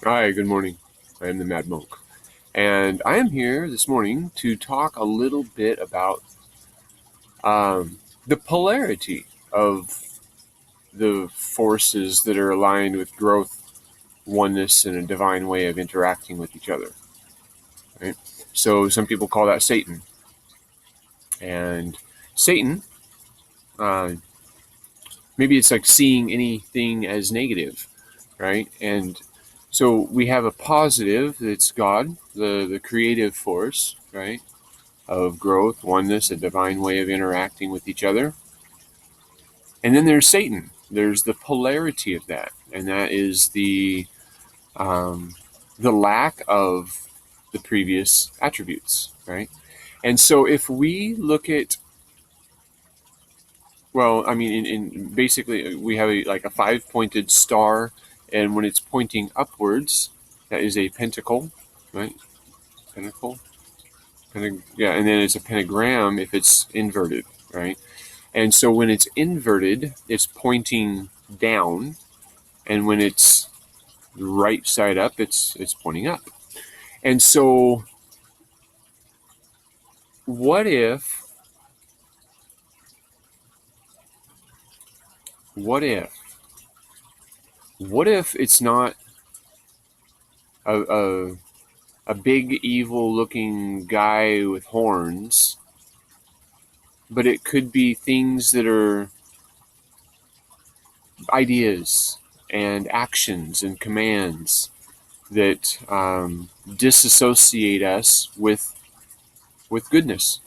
Hi, good morning. I am the Mad Monk, and I am here this morning to talk a little bit about the polarity of the forces that are aligned with growth, oneness, and a divine way of interacting with each other. Right? So some people call that Satan, and Satan, uh, maybe it's like seeing anything as negative, right? And so we have a positive that's God, the creative force, right? Of growth, oneness, a divine way of interacting with each other. And then there's Satan. There's the polarity of that, and that is the lack of the previous attributes, right? And so if we look at, well, I mean, in basically we have like a five-pointed star, and when it's pointing upwards, that is a pentacle, right? Pentacle, yeah, and then it's a pentagram if it's inverted, right? And so when it's inverted, it's pointing down, and when it's right side up, it's pointing up. And so what if what if what if it's not a a big evil looking guy with horns, but it could be things that are ideas and actions and commands that disassociate us with goodness,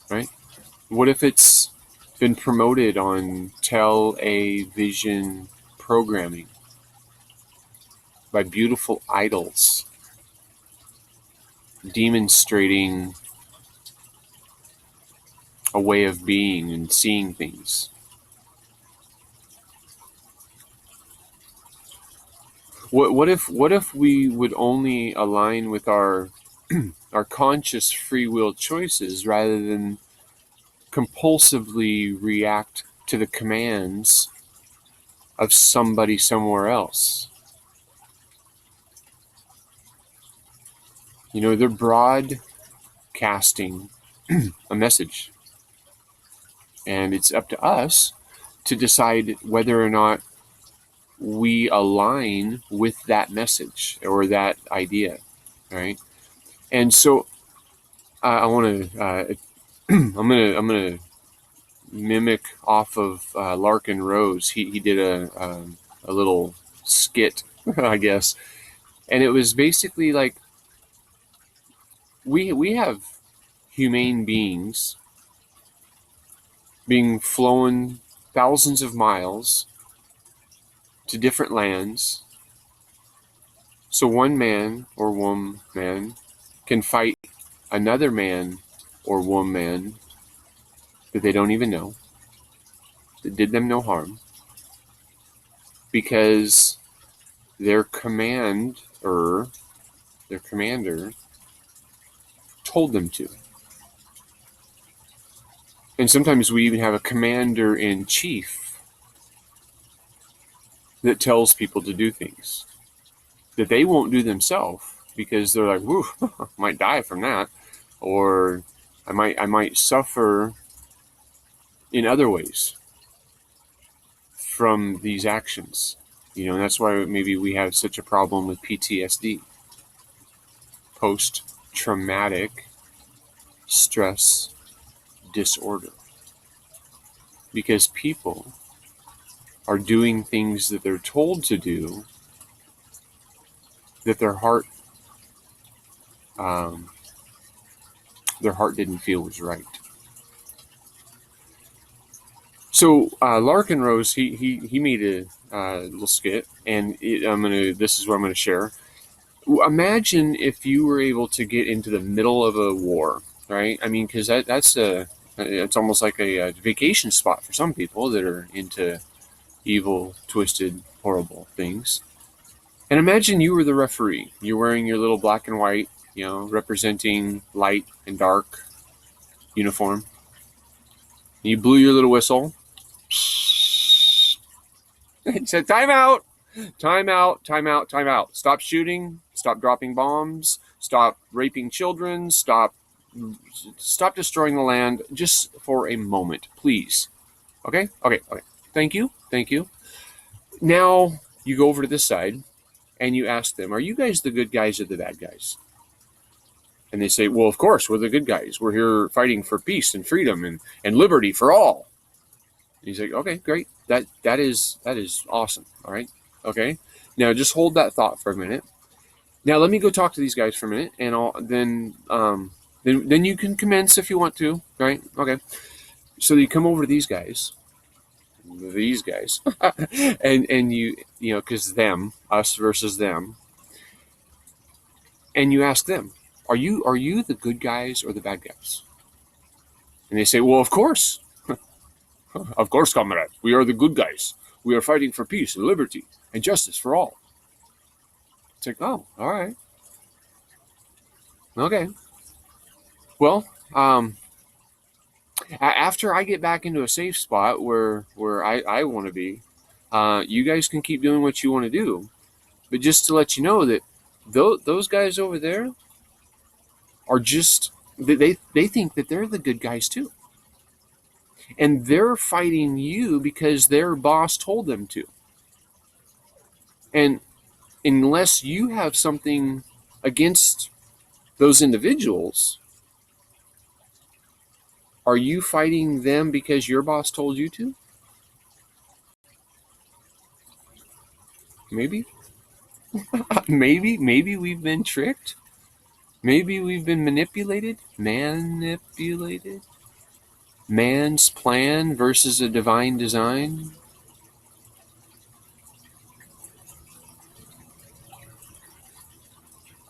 right? What if it's been promoted on television programming by beautiful idols demonstrating a way of being and seeing things? What if we would only align with our conscious free will choices rather than compulsively react to the commands of somebody somewhere else? They're broadcasting a message, and it's up to us to decide whether or not we align with that message or that idea, right? And so I want to I'm gonna mimic off of Larkin Rose. He did a little skit, I guess, and it was basically like we have humane beings being flown thousands of miles to different lands, so one man or woman can fight another man or woman that they don't even know, that did them no harm, because their commander told them to. And sometimes we even have a commander in chief that tells people to do things that they won't do themselves because they're like, "Whoo, might die from that," or I might suffer in other ways from these actions. And that's why maybe we have such a problem with PTSD, post traumatic stress disorder, because people are doing things that they're told to do that um, their heart didn't feel was right. So Larkin Rose, he made a little skit, and this is what I'm gonna share. Imagine if you were able to get into the middle of a war, right? I mean, because it's almost like a vacation spot for some people that are into evil, twisted, horrible things. And imagine you were the referee. You're wearing your little black and white, representing light and dark uniform. You blew your little whistle. It said timeout. Time out, time out, time out. Stop shooting, stop dropping bombs, stop raping children, stop destroying the land just for a moment, please. Okay? Okay, okay. Thank you. Thank you. Now you go over to this side and you ask them, are you guys the good guys or the bad guys? And they say, well, of course, we're the good guys. We're here fighting for peace and freedom and liberty for all. And he's like, okay, great. That is awesome. All right. Okay. Now just hold that thought for a minute. Now let me go talk to these guys for a minute, and then you can commence if you want to. Right. Okay. So you come over to these guys, and you know, because us versus them, and you ask them, are you the good guys or the bad guys? And they say, well, of course. Of course, comrade, we are the good guys. We are fighting for peace and liberty and justice for all. It's like, oh, all right. Okay. Well, after I get back into a safe spot where I want to be, you guys can keep doing what you want to do. But just to let you know that those guys over there are just, they think that they're the good guys too. And they're fighting you because their boss told them to. And unless you have something against those individuals, are you fighting them because your boss told you to? Maybe. Maybe we've been tricked. Maybe we've been manipulated. Man's plan versus a divine design.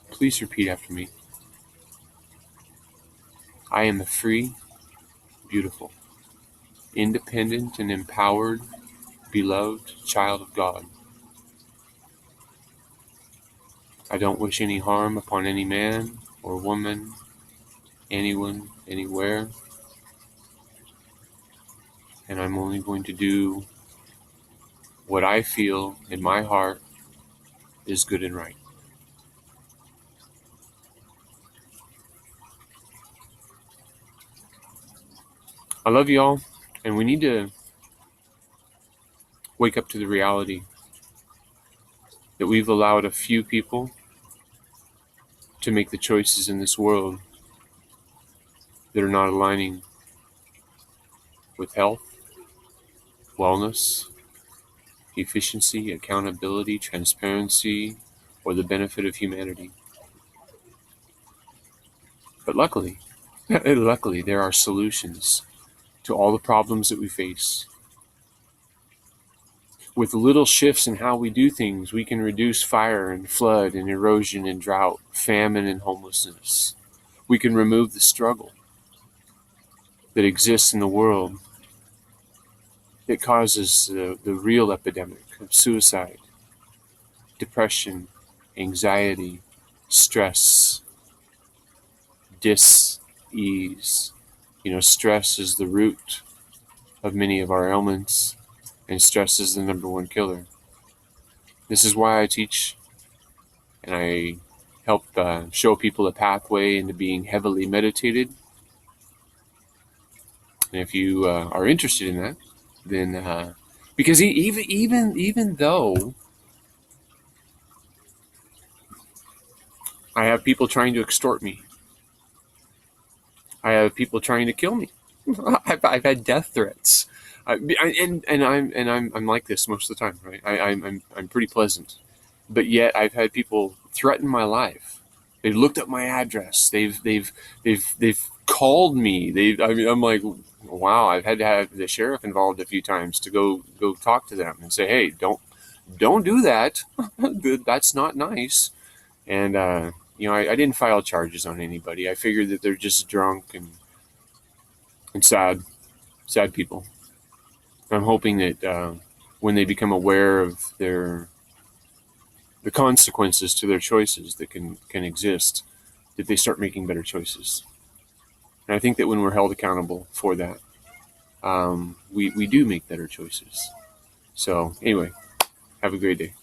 Please repeat after me. I am a free, beautiful, independent and empowered, beloved child of God. I don't wish any harm upon any man or woman, anyone, anywhere. And I'm only going to do what I feel in my heart is good and right. I love y'all, and we need to wake up to the reality that we've allowed a few people to make the choices in this world that are not aligning with health, wellness, efficiency, accountability, transparency, or the benefit of humanity. But luckily, there are solutions to all the problems that we face. With little shifts in how we do things, we can reduce fire and flood and erosion and drought, famine and homelessness. We can remove the struggle that exists in the world that causes the real epidemic of suicide, depression, anxiety, stress, dis-ease. Stress is the root of many of our ailments, and stress is the number one killer. This is why I teach and I help show people a pathway into being heavily meditated. And if you are interested in that, then because even though I have people trying to extort me, I have people trying to kill me. I've had death threats. I'm like this most of the time, right? I'm pretty pleasant, but yet I've had people threaten my life. They've looked up my address. They've called me. I'm like, wow. I've had to have the sheriff involved a few times to go talk to them and say, hey, don't do that. That's not nice. And I didn't file charges on anybody. I figured that they're just drunk and sad people. I'm hoping that when they become aware of the consequences to their choices that can exist, that they start making better choices. And I think that when we're held accountable for that, we do make better choices. So anyway, have a great day.